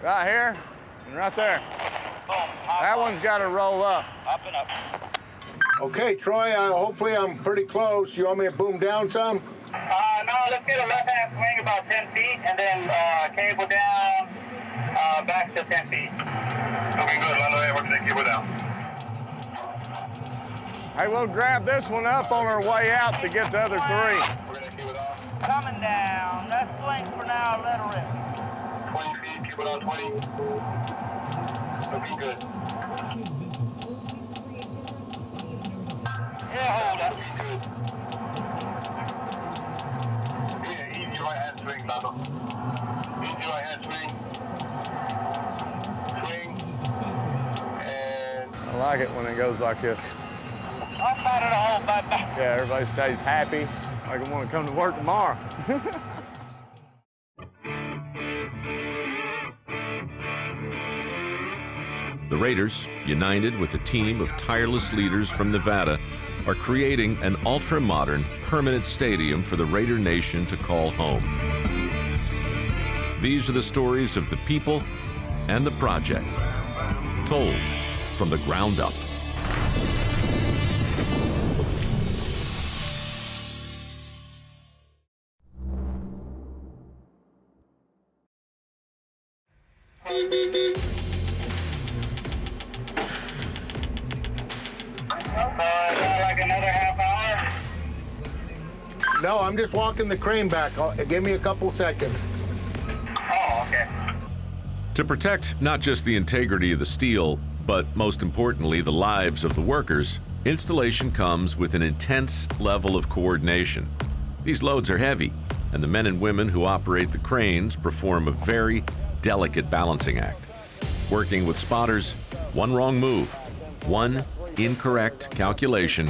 Right here and right there. That one's got to roll up. Up and up. Okay, Troy, hopefully I'm pretty close. You want me to boom down some? No, let's get a left-hand swing about 10 feet and then cable down back to 10 feet. Okay, good. Run away. We're going to cable down. Hey, we'll grab this one up on our way out to get the other three. We're going to keep it off. Coming down. Let's swing for now. Let her rip. 20 feet. Keep it on 20. That'll be good. Yeah, hold up. Be good. Yeah, easy right hand swing, Lando. Easy right hand swing. Swing. And I like it when it goes like this. I'll fight it a hole back. Yeah, everybody stays happy, like I want to come to work tomorrow. The Raiders, united with a team of tireless leaders from Nevada, are creating an ultra-modern, permanent stadium for the Raider Nation to call home. These are the stories of the people and the project, told from the ground up. Like another half hour. No, I'm just walking the crane back. Give me a couple seconds. Oh, okay. To protect not just the integrity of the steel, but most importantly, the lives of the workers, installation comes with an intense level of coordination. These loads are heavy, and the men and women who operate the cranes perform a very delicate balancing act. Working with spotters, one wrong move, one incorrect calculation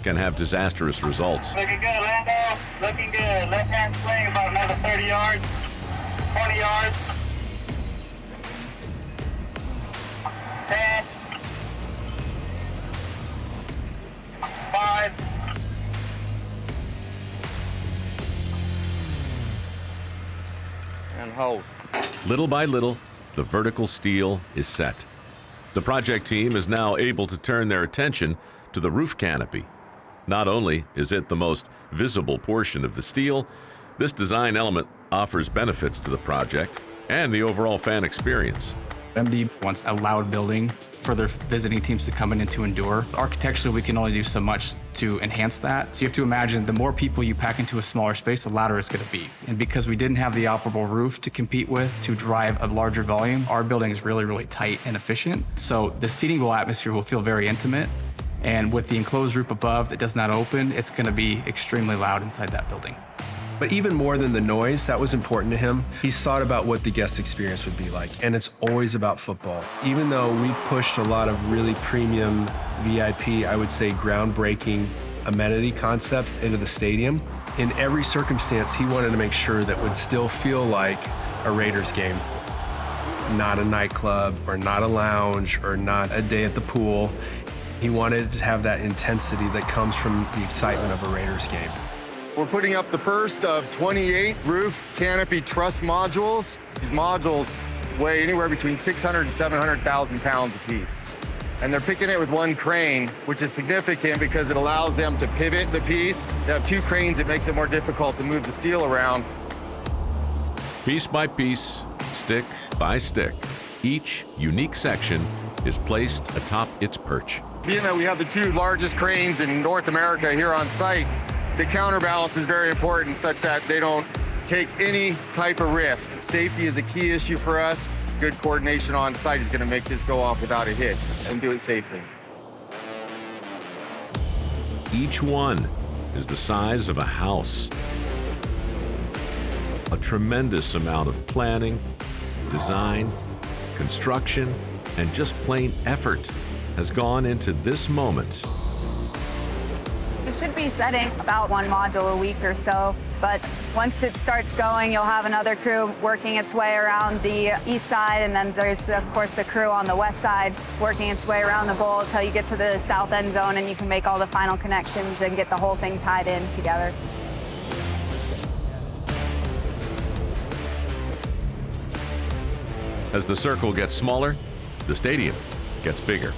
can have disastrous results. Looking good, Lando. Looking good. Left hand swing about another 30 yards, 20 yards. 10. 5. And hold. Little by little, the vertical steel is set. The project team is now able to turn their attention to the roof canopy. Not only is it the most visible portion of the steel, this design element offers benefits to the project and the overall fan experience. MD wants a loud building for their visiting teams to come in and to endure. Architecturally, we can only do so much to enhance that. So you have to imagine the more people you pack into a smaller space, the louder it's going to be. And because we didn't have the operable roof to compete with to drive a larger volume, our building is really, really tight and efficient. So the seating bowl atmosphere will feel very intimate. And with the enclosed roof above that does not open, it's going to be extremely loud inside that building. But even more than the noise, that was important to him. He's thought about what the guest experience would be like, and it's always about football. Even though we've pushed a lot of really premium VIP, I would say groundbreaking amenity concepts into the stadium, in every circumstance, he wanted to make sure that would still feel like a Raiders game. Not a nightclub, or not a lounge, or not a day at the pool. He wanted to have that intensity that comes from the excitement of a Raiders game. We're putting up the first of 28 roof canopy truss modules. These modules weigh anywhere between 600 and 700,000 pounds apiece. And they're picking it with one crane, which is significant because it allows them to pivot the piece. They have two cranes, it makes it more difficult to move the steel around. Piece by piece, stick by stick, each unique section is placed atop its perch. Being that we have the two largest cranes in North America here on site, the counterbalance is very important such that they don't take any type of risk. Safety is a key issue for us. Good coordination on site is going to make this go off without a hitch and do it safely. Each one is the size of a house. A tremendous amount of planning, design, construction, and just plain effort has gone into this moment. We should be setting about one module a week or so, but once it starts going, you'll have another crew working its way around the east side, and then there's, of course, the crew on the west side working its way around the bowl until you get to the south end zone and you can make all the final connections and get the whole thing tied in together. As the circle gets smaller, the stadium gets bigger.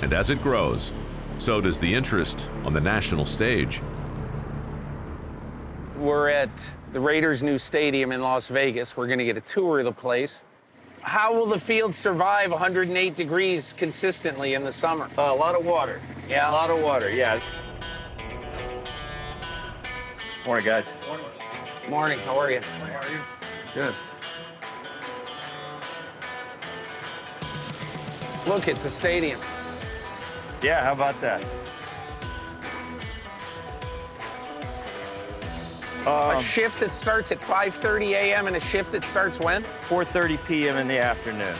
And as it grows, so does the interest on the national stage. We're at the Raiders' new stadium in Las Vegas. We're going to get a tour of the place. How will the field survive 108 degrees consistently in the summer? A lot of water. Yeah. A lot of water, yeah. Morning, guys. Morning, how are you? Good. Look, it's a stadium. Yeah, how about that? A shift that starts at 5:30 a.m. and a shift that starts when? 4:30 p.m. in the afternoon.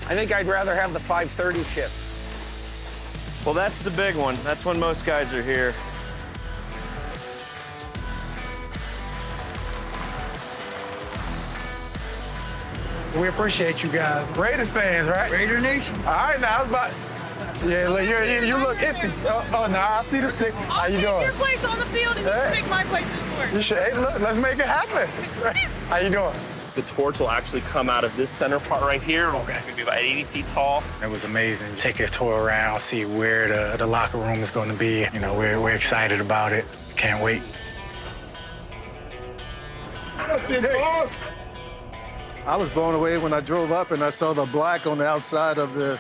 I think I'd rather have the 5:30 shift. Well, that's the big one. That's when most guys are here. We appreciate you guys. Raiders fans, right? Raider Nation. All right, now, I was about... Yeah, look, you look iffy. Oh, no, I see the stick. How you doing? I'll take your place on the field and you can take my place in the court. You should. Hey, look, let's make it happen. How you doing? The torch will actually come out of this center part right here. Okay. It's gonna be about 80 feet tall. It was amazing. Take a tour around, see where the locker room is going to be. You know, we're excited about it. Can't wait. I was blown away when I drove up and I saw the black on the outside of the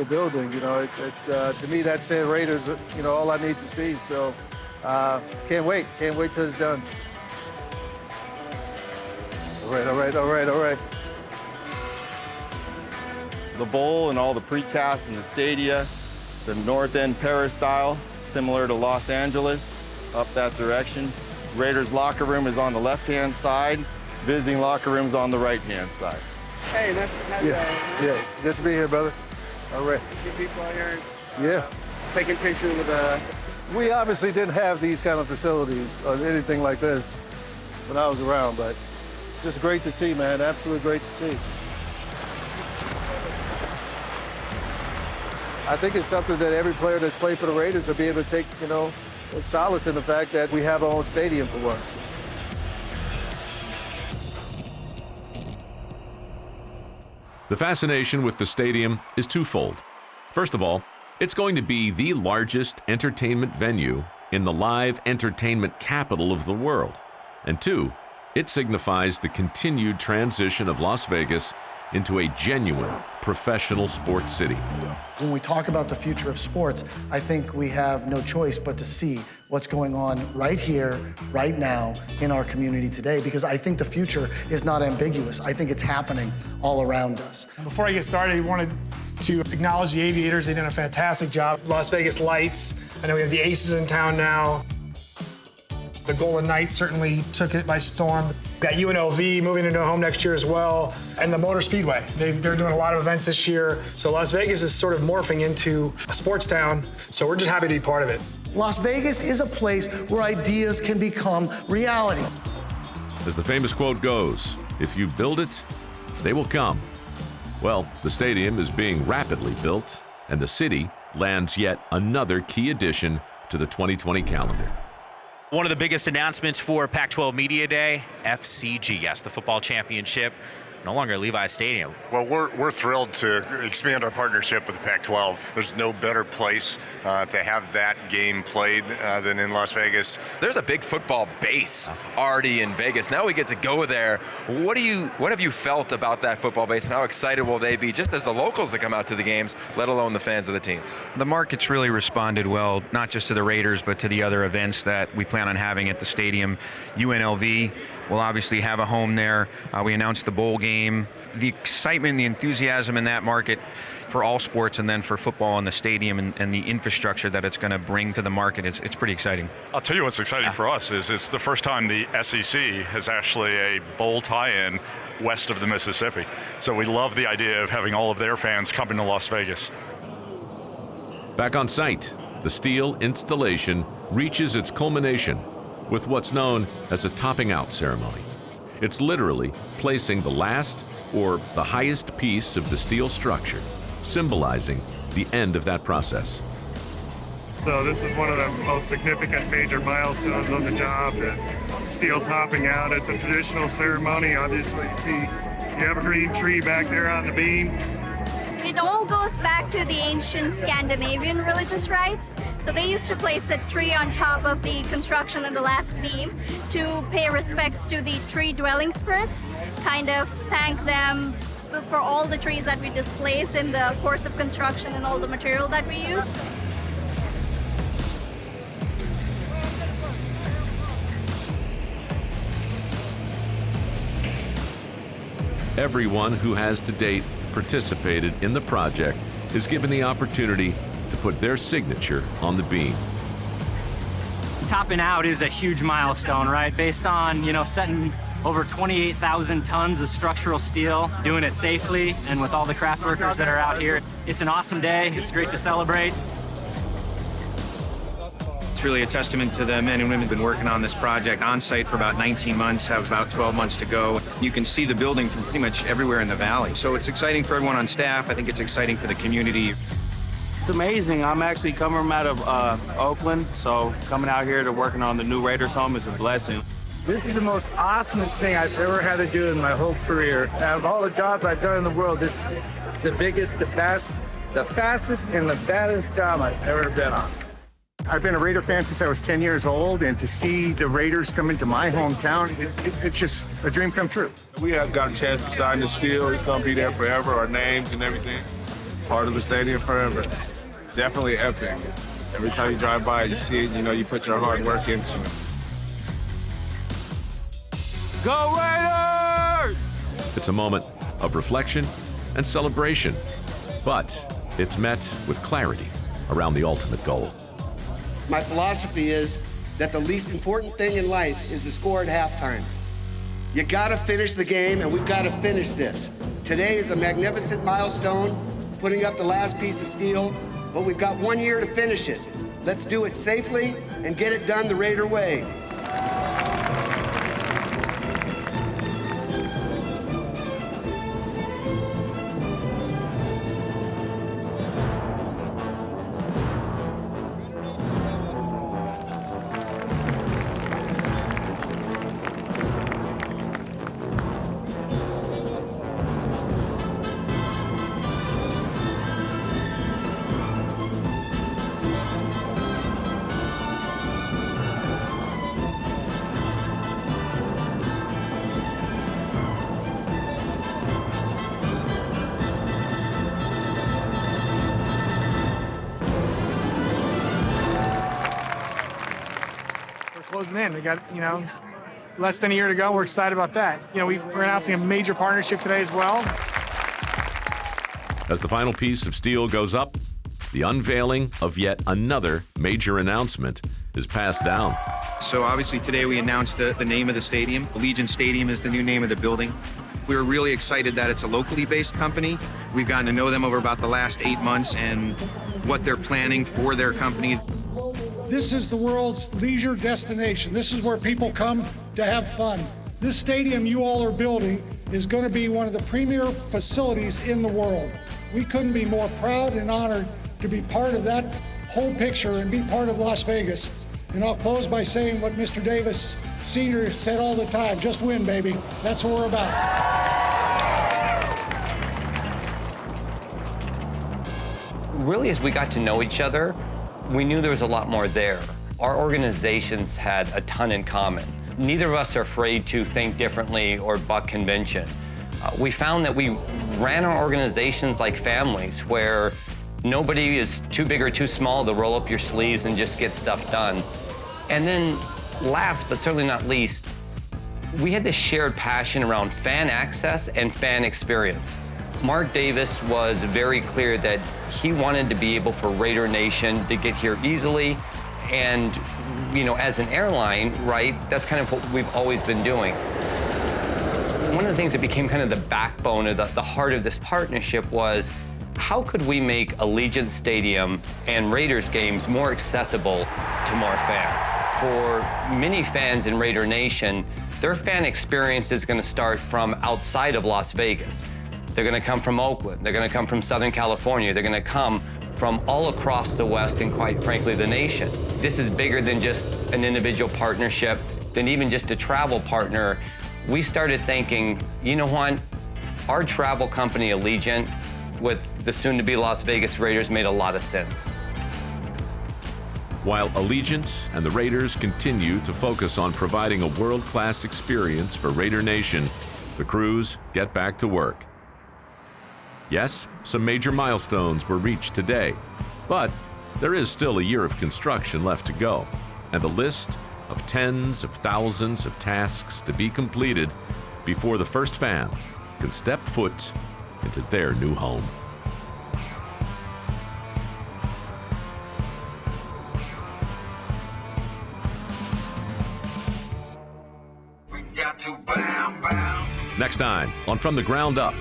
building. You know, to me that said Raiders. You know, all I need to see. So can't wait. Can't wait till it's done. All right. The bowl and all the precast in the stadia, the north end peristyle, similar to Los Angeles, up that direction. Raiders locker room is on the left-hand side. Visiting locker room's on the right-hand side. Hey, nice to have you. Yeah. Good to be here, brother. All right. See people out here. Yeah. Taking pictures with the... We obviously didn't have these kind of facilities or anything like this when I was around, but it's just great to see, man. Absolutely great to see. I think it's something that every player that's played for the Raiders will be able to take, you know, solace in the fact that we have our own stadium for once. The fascination with the stadium is twofold. First of all, it's going to be the largest entertainment venue in the live entertainment capital of the world. And two, it signifies the continued transition of Las Vegas into a genuine professional sports city. When we talk about the future of sports, I think we have no choice but to see what's going on right here, right now, in our community today, because I think the future is not ambiguous. I think it's happening all around us. Before I get started, I wanted to acknowledge the Aviators. They did a fantastic job. Las Vegas Lights. I know we have the Aces in town now. The Golden Knights certainly took it by storm. Got UNLV moving into a home next year as well, and the Motor Speedway. They're doing a lot of events this year. So Las Vegas is sort of morphing into a sports town, so we're just happy to be part of it. Las Vegas is a place where ideas can become reality. As the famous quote goes, if you build it, they will come. Well, the stadium is being rapidly built, and the city lands yet another key addition to the 2020 calendar. One of the biggest announcements for Pac-12 Media Day, FCG, yes, the football championship, no longer at Levi's Stadium. Well, we're thrilled to expand our partnership with the Pac-12. There's no better place to have that game played than in Las Vegas. There's a big football base already in Vegas. Now we get to go there. What have you felt about that football base, and how excited will they be just as the locals that come out to the games, let alone the fans of the teams? The market's really responded well, not just to the Raiders, but to the other events that we plan on having at the stadium. UNLV will obviously have a home there. We announced the bowl game. The excitement, the enthusiasm in that market for all sports, and then for football and the stadium and the infrastructure that it's going to bring to the market, it's pretty exciting. I'll tell you what's exciting for us is it's the first time the SEC has actually a bowl tie-in west of the Mississippi. So we love the idea of having all of their fans coming to Las Vegas. Back on site, the Steele installation reaches its culmination with what's known as a topping out ceremony. It's literally placing the last or the highest piece of the steel structure, symbolizing the end of that process. So this is one of the most significant major milestones on the job, the Steele Topping Out. It's a traditional ceremony. Obviously, the evergreen tree back there on the beam. It all goes back to the ancient Scandinavian religious rites. So they used to place a tree on top of the construction of the last beam to pay respects to the tree dwelling spirits, kind of thank them for all the trees that we displaced in the course of construction and all the material that we used. Everyone who has to date participated in the project is given the opportunity to put their signature on the beam. Topping out is a huge milestone, right? Based on, setting over 28,000 tons of structural steel, doing it safely and with all the craft workers that are out here. It's an awesome day. It's great to celebrate. It's really a testament to the men and women who've been working on this project on site for about 19 months, have about 12 months to go. You can see the building from pretty much everywhere in the valley. So it's exciting for everyone on staff. I think it's exciting for the community. It's amazing. I'm actually coming out of Oakland, so coming out here to working on the new Raiders home is a blessing. This is the most awesomest thing I've ever had to do in my whole career. Out of all the jobs I've done in the world, this is the biggest, the best, the fastest, and the baddest job I've ever been on. I've been a Raider fan since I was 10 years old, and to see the Raiders come into my hometown, it's just a dream come true. We have got a chance to sign the Steele. It's going to be there forever, our names and everything. Part of the stadium forever. Definitely epic. Every time you drive by, you see it, you put your hard work into it. Go Raiders! It's a moment of reflection and celebration, but it's met with clarity around the ultimate goal. My philosophy is that the least important thing in life is to score at halftime. You gotta finish the game, and we've gotta finish this. Today is a magnificent milestone, putting up the last piece of steel, but we've got 1 year to finish it. Let's do it safely and get it done the Raider way. Closing in. We got, less than a year to go. We're excited about that. We're announcing a major partnership today as well. As the final piece of steel goes up, the unveiling of yet another major announcement is passed down. So obviously today we announced the name of the stadium. Allegiant Stadium is the new name of the building. We were really excited that it's a locally based company. We've gotten to know them over about the last 8 months and what they're planning for their company. This is the world's leisure destination. This is where people come to have fun. This stadium you all are building is going to be one of the premier facilities in the world. We couldn't be more proud and honored to be part of that whole picture and be part of Las Vegas. And I'll close by saying what Mr. Davis Sr. said all the time, just win, baby. That's what we're about. Really, as we got to know each other, we knew there was a lot more there. Our organizations had a ton in common. Neither of us are afraid to think differently or buck convention. We found that we ran our organizations like families, where nobody is too big or too small to roll up your sleeves and just get stuff done. And then last, but certainly not least, we had this shared passion around fan access and fan experience. Mark Davis was very clear that he wanted to be able for Raider Nation to get here easily. And, as an airline, right, that's kind of what we've always been doing. One of the things that became kind of the backbone of the heart of this partnership was, how could we make Allegiant Stadium and Raiders games more accessible to more fans? For many fans in Raider Nation, their fan experience is going to start from outside of Las Vegas. They're going to come from Oakland. They're going to come from Southern California. They're going to come from all across the West and, quite frankly, the nation. This is bigger than just an individual partnership, than even just a travel partner. We started thinking, you know what? Our travel company, Allegiant, with the soon-to-be Las Vegas Raiders made a lot of sense. While Allegiant and the Raiders continue to focus on providing a world-class experience for Raider Nation, the crews get back to work. Yes, some major milestones were reached today, but there is still a year of construction left to go, and a list of tens of thousands of tasks to be completed before the first fan can step foot into their new home. Next time on From the Ground Up,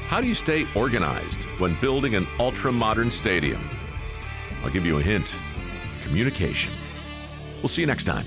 how do you stay organized when building an ultra-modern stadium? I'll give you a hint: communication. We'll see you next time.